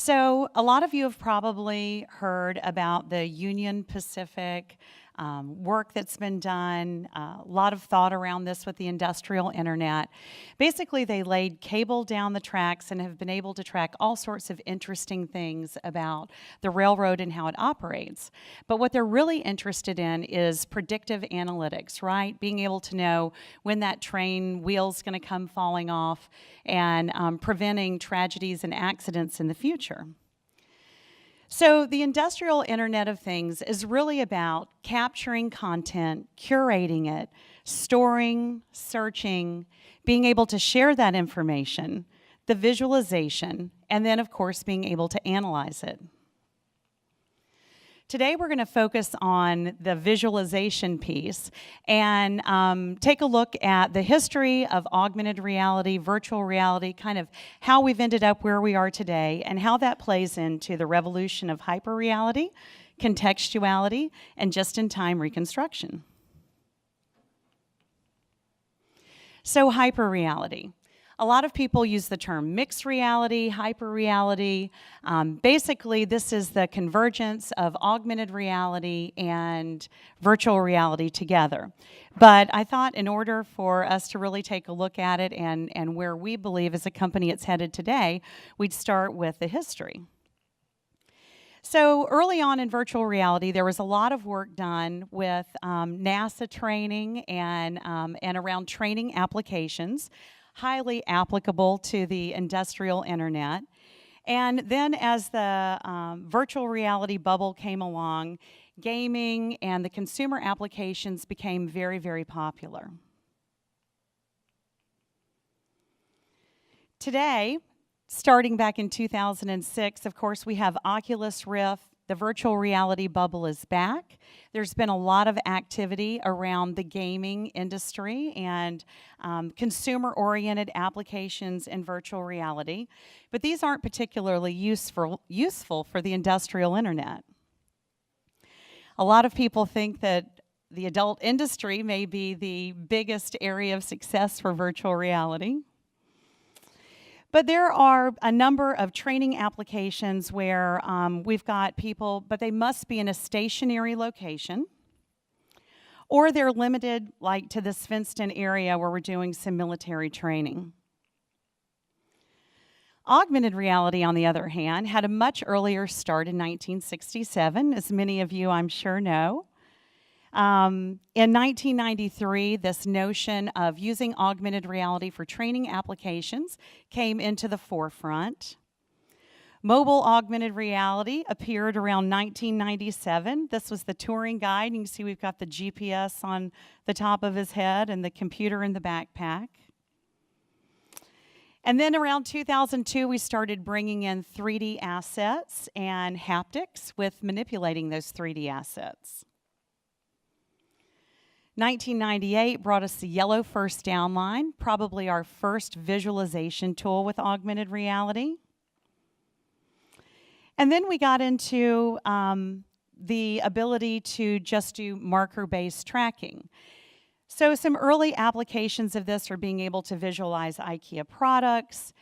So a lot of you have probably heard about the Union Pacific work that's been done, a lot of thought around this with the industrial internet. Basically, they laid cable down the tracks and have been able to track all sorts of interesting things about the railroad and how it operates. But what they're really interested in is predictive analytics, right? Being able to know when that train wheel's going to come falling off and preventing tragedies and accidents in the future. So the industrial Internet of Things is really about capturing content, curating it, storing, searching, being able to share that information, the visualization, and then, of course, being able to analyze it. Today, we're going to focus on the visualization piece and take a look at the history of augmented reality, virtual reality, kind of how we've ended up where we are today, and how that plays into the revolution of hyperreality, contextuality, and just-in-time reconstruction. So, hyperreality. A lot of people use the term mixed reality, hyperreality. Basically, this is the convergence of augmented reality and virtual reality together. But I thought in order for us to really take a look at it and where we believe as a company it's headed today, we'd start with the history. So early on in virtual reality, there was a lot of work done with NASA training and around training applications, highly applicable to the industrial internet. And then as the virtual reality bubble came along, gaming and the consumer applications became very, very popular. Today, starting back in 2006, of course, we have Oculus Rift. The virtual reality bubble is back. There's been a lot of activity around the gaming industry and consumer-oriented applications in virtual reality, but these aren't particularly useful for the industrial internet. A lot of people think that the adult industry may be the biggest area of success for virtual reality. But there are a number of training applications where we've got people, but they must be in a stationary location, or they're limited, like to this fenced-in area where we're doing some military training. Augmented reality, on the other hand, had a much earlier start in 1967, as many of you, I'm sure, know. In 1993, this notion of using augmented reality for training applications came into the forefront. Mobile augmented reality appeared around 1997. This was the touring guide. You can see we've got the GPS on the top of his head and the computer in the backpack. And then around 2002, we started bringing in 3D assets and haptics with manipulating those 3D assets. 1998 brought us the yellow first downline, probably our first visualization tool with augmented reality. And then we got into the ability to just do marker-based tracking. So some early applications of this are being able to visualize IKEA products,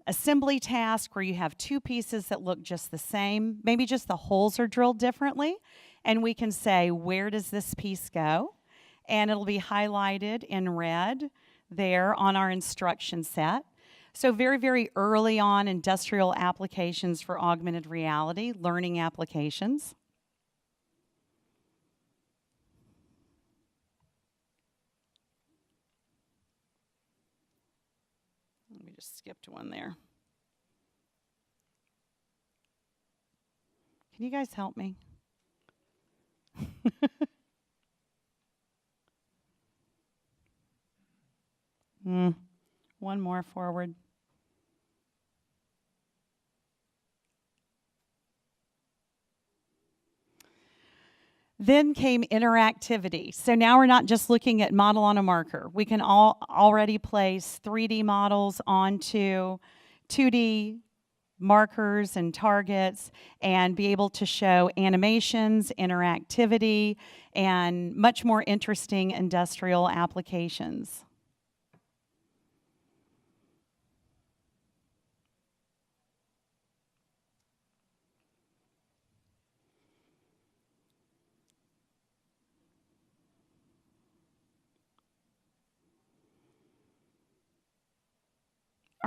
assembly task where you have two pieces that look just the same, maybe just the holes are drilled differently, and we can say, where does this piece go? And it'll be highlighted in red there on our instruction set. So very, very early on industrial applications for augmented reality, learning applications. Let me just skip to one there. Can you guys help me? One more forward. Then came interactivity. So now we're not just looking at model on a marker. We can already place 3D models onto 2D markers and targets and be able to show animations, interactivity, and much more interesting industrial applications.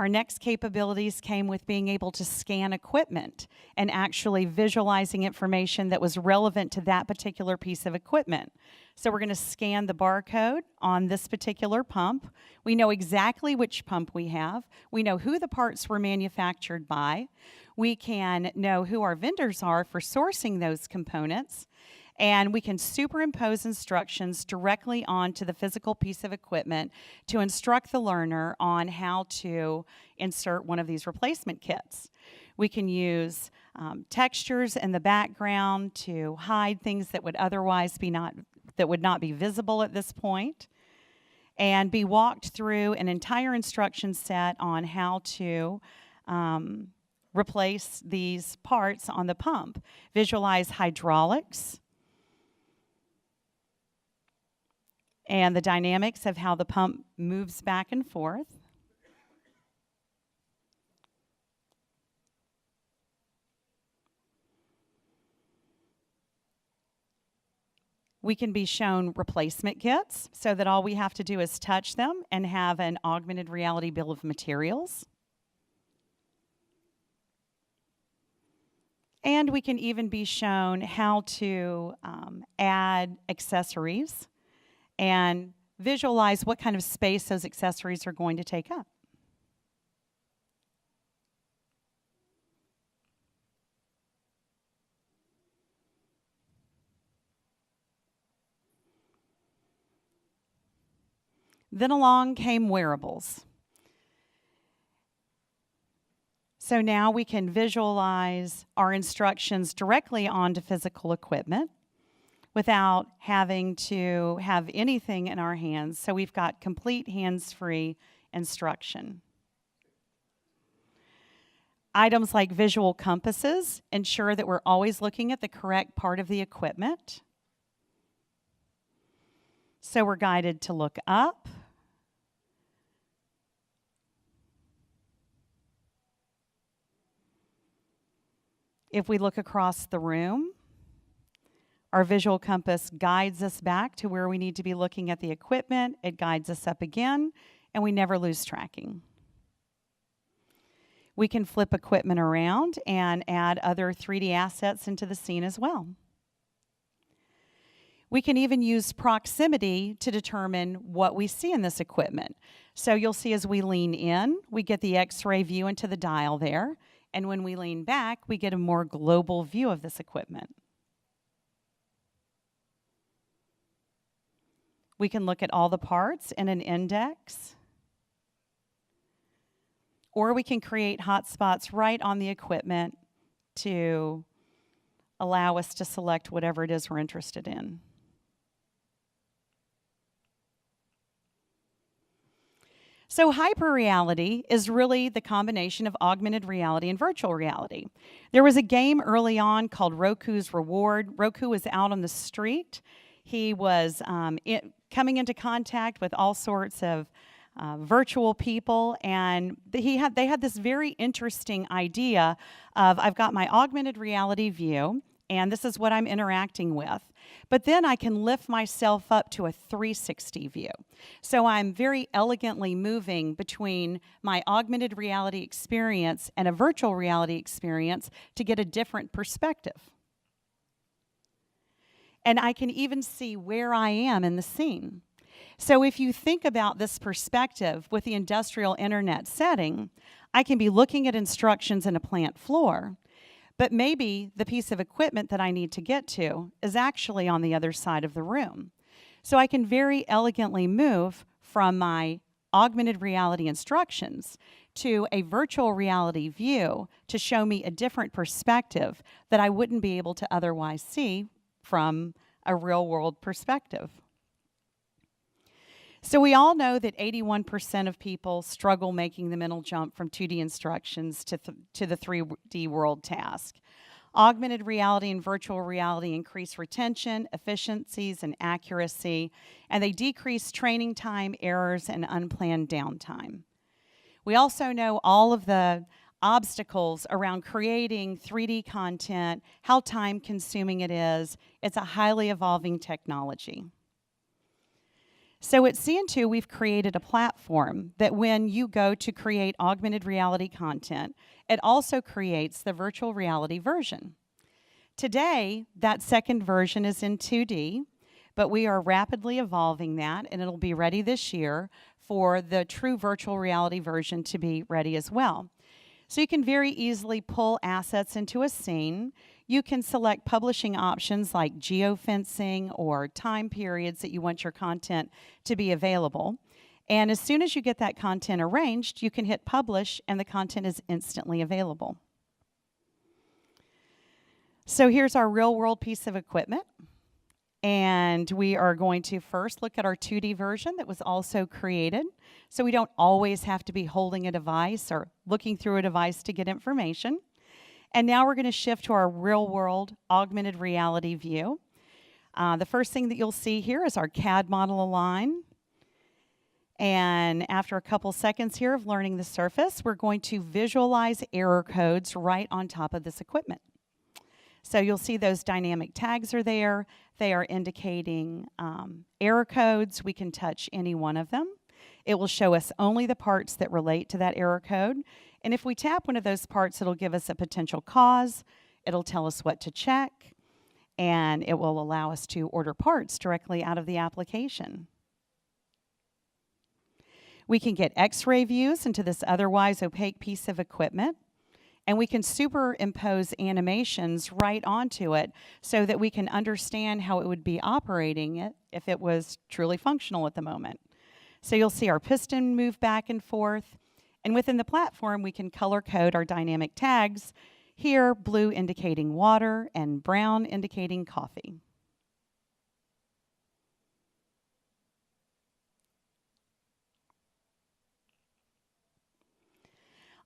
Our next capabilities came with being able to scan equipment and actually visualizing information that was relevant to that particular piece of equipment. So we're going to scan the barcode on this particular pump. We know exactly which pump we have. We know who the parts were manufactured by. We can know who our vendors are for sourcing those components. And we can superimpose instructions directly onto the physical piece of equipment to instruct the learner on how to insert one of these replacement kits. We can use textures in the background to hide things that would otherwise not be visible at this point, and be walked through an entire instruction set on how to replace these parts on the pump. Visualize hydraulics and the dynamics of how the pump moves back and forth. We can be shown replacement kits so that all we have to do is touch them and have an augmented reality bill of materials. And we can even be shown how to add accessories and visualize what kind of space those accessories are going to take up. Then along came wearables. So now we can visualize our instructions directly onto physical equipment without having to have anything in our hands. So we've got complete hands-free instruction. Items like visual compasses ensure that we're always looking at the correct part of the equipment. So we're guided to look up. If we look across the room, our visual compass guides us back to where we need to be looking at the equipment. It guides us up again, and we never lose tracking. We can flip equipment around and add other 3D assets into the scene as well. We can even use proximity to determine what we see in this equipment. So you'll see as we lean in, we get the X-ray view into the dial there. And when we lean back, we get a more global view of this equipment. We can look at all the parts in an index. Or we can create hotspots right on the equipment to allow us to select whatever it is we're interested in. So hyperreality is really the combination of augmented reality and virtual reality. There was a game early on called Roku's Reward. Roku was out on the street. He was coming into contact with all sorts of virtual people, and they had this very interesting idea of, I've got my augmented reality view, and this is what I'm interacting with. But then I can lift myself up to a 360 view. So I'm very elegantly moving between my augmented reality experience and a virtual reality experience to get a different perspective. And I can even see where I am in the scene. So if you think about this perspective with the industrial internet setting, I can be looking at instructions in a plant floor, but maybe the piece of equipment that I need to get to is actually on the other side of the room. So I can very elegantly move from my augmented reality instructions to a virtual reality view to show me a different perspective that I wouldn't be able to otherwise see from a real-world perspective. So we all know that 81% of people struggle making the mental jump from 2D instructions to the 3D world task. Augmented reality and virtual reality increase retention, efficiencies, and accuracy, and they decrease training time, errors, and unplanned downtime. We also know all of the obstacles around creating 3D content, how time-consuming it is. It's a highly evolving technology. So at CN2, we've created a platform that when you go to create augmented reality content, it also creates the virtual reality version. Today, that second version is in 2D, but we are rapidly evolving that, and it'll be ready this year for the true virtual reality version to be ready as well. So you can very easily pull assets into a scene. You can select publishing options like geofencing or time periods that you want your content to be available. And as soon as you get that content arranged, you can hit publish and the content is instantly available. So here's our real world piece of equipment. And we are going to first look at our 2D version that was also created. So we don't always have to be holding a device or looking through a device to get information. And now we're going to shift to our real world augmented reality view. The first thing that you'll see here is our CAD model align. And after a couple seconds here of learning the surface, we're going to visualize error codes right on top of this equipment. So you'll see those dynamic tags are there. They are indicating error codes. We can touch any one of them. It will show us only the parts that relate to that error code. And if we tap one of those parts, it'll give us a potential cause. It'll tell us what to check. And it will allow us to order parts directly out of the application. We can get X-ray views into this otherwise opaque piece of equipment. And we can superimpose animations right onto it so that we can understand how it would be operating it if it was truly functional at the moment. So you'll see our piston move back and forth. And within the platform, we can color code our dynamic tags. Here, blue indicating water and brown indicating coffee.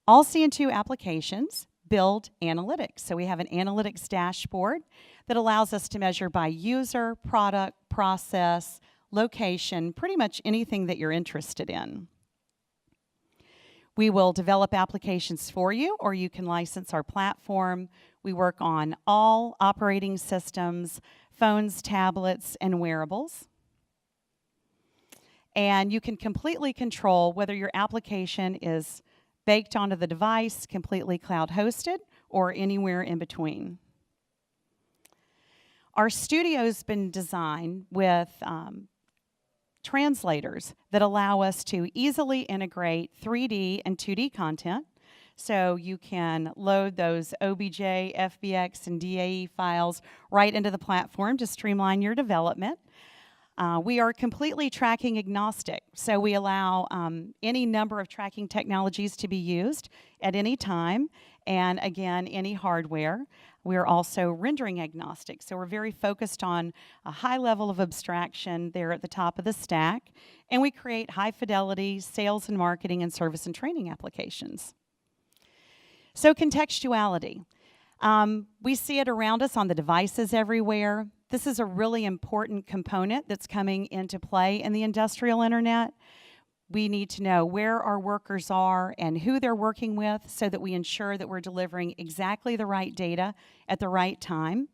All CN2 applications build analytics. So we have an analytics dashboard that allows us to measure by user, product, process, location, pretty much anything that you're interested in. We will develop applications for you, or you can license our platform. We work on all operating systems, phones, tablets, and wearables. And you can completely control whether your application is baked onto the device, completely cloud hosted, or anywhere in between. Our studio's been designed with translators that allow us to easily integrate 3D and 2D content. So you can load those OBJ, FBX, and DAE files right into the platform to streamline your development. We are completely tracking agnostic, so we allow any number of tracking technologies to be used at any time, and again, any hardware. We are also rendering agnostic, so we're very focused on a high level of abstraction there at the top of the stack, and we create high-fidelity sales and marketing and service and training applications. So contextuality. We see it around us on the devices everywhere. This is a really important component that's coming into play in the industrial internet. We need to know where our workers are and who they're working with so that we ensure that we're delivering exactly the right data at the right time.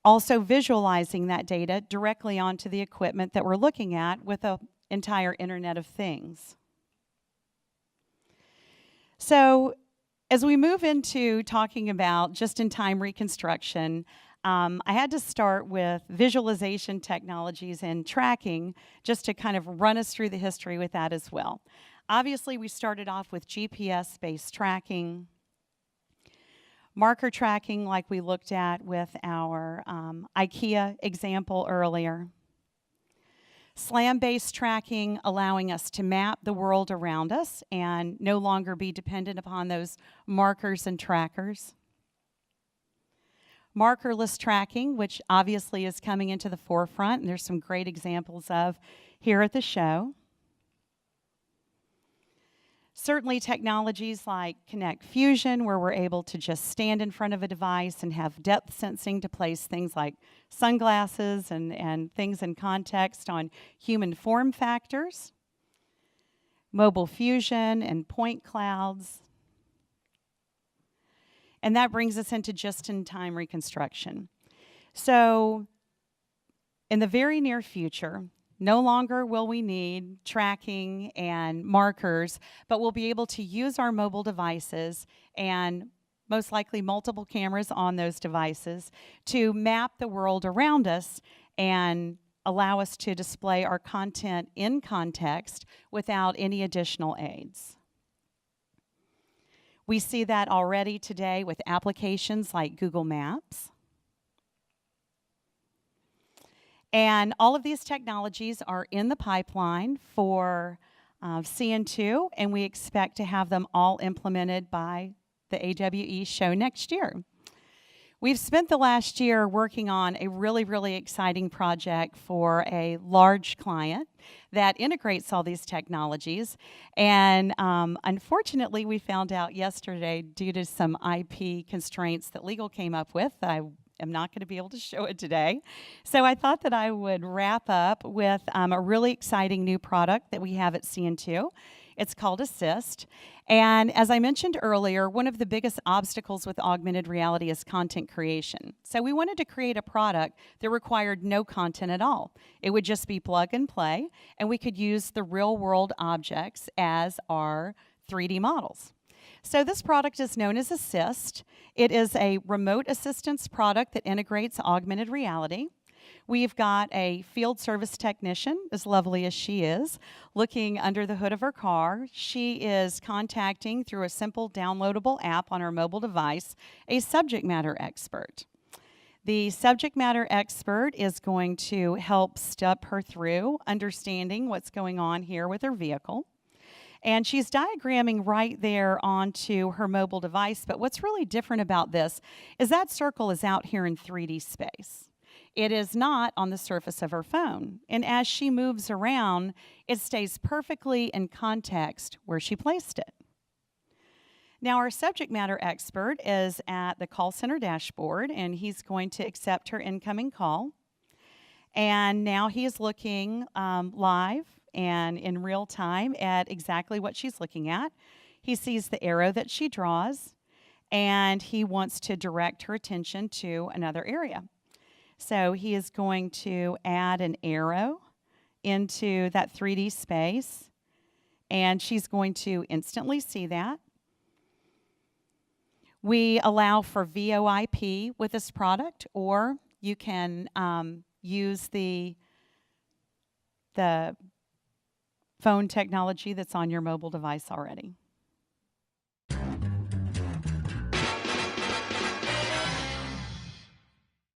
Also visualizing that data directly onto the equipment that we're looking at with the entire Internet of Things. So as we move into talking about just-in-time reconstruction, I had to start with visualization technologies and tracking just to kind of run us through the history with that as well. Obviously, we started off with GPS-based tracking, marker tracking like we looked at with our IKEA example earlier. SLAM-based tracking, allowing us to map the world around us and no longer be dependent upon those markers and trackers. Markerless tracking, which obviously is coming into the forefront, and there's some great examples of here at the show. Certainly technologies like Kinect Fusion, where we're able to just stand in front of a device and have depth sensing to place things like sunglasses and things in context on human form factors. Mobile fusion and point clouds. And that brings us into just-in-time reconstruction. So In the very near future, no longer will we need tracking and markers, but we'll be able to use our mobile devices and most likely multiple cameras on those devices to map the world around us and allow us to display our content in context without any additional aids. We see that already today with applications like Google Maps. And all of these technologies are in the pipeline for CN2, and we expect to have them all implemented by the AWE show next year. We've spent the last year working on a really, really exciting project for a large client that integrates all these technologies. And unfortunately, we found out yesterday, due to some IP constraints that legal came up with, I am not going to be able to show it today. So I thought that I would wrap up with a really exciting new product that we have at CN2. It's called Assist. And as I mentioned earlier, one of the biggest obstacles with augmented reality is content creation. So we wanted to create a product that required no content at all. It would just be plug and play, and we could use the real-world objects as our 3D models. So this product is known as Assist. It is a remote assistance product that integrates augmented reality. We've got a field service technician, as lovely as she is, looking under the hood of her car. She is contacting, through a simple downloadable app on her mobile device, a subject matter expert. The subject matter expert is going to help step her through understanding what's going on here with her vehicle. And she's diagramming right there onto her mobile device. But what's really different about this is that circle is out here in 3D space. It is not on the surface of her phone. And as she moves around, it stays perfectly in context where she placed it. Now, our subject matter expert is at the call center dashboard, and he's going to accept her incoming call. And now he is looking live and in real time at exactly what she's looking at. He sees the arrow that she draws, and he wants to direct her attention to another area. So he is going to add an arrow into that 3D space, and she's going to instantly see that. We allow for VoIP with this product, or you can use the phone technology that's on your mobile device already.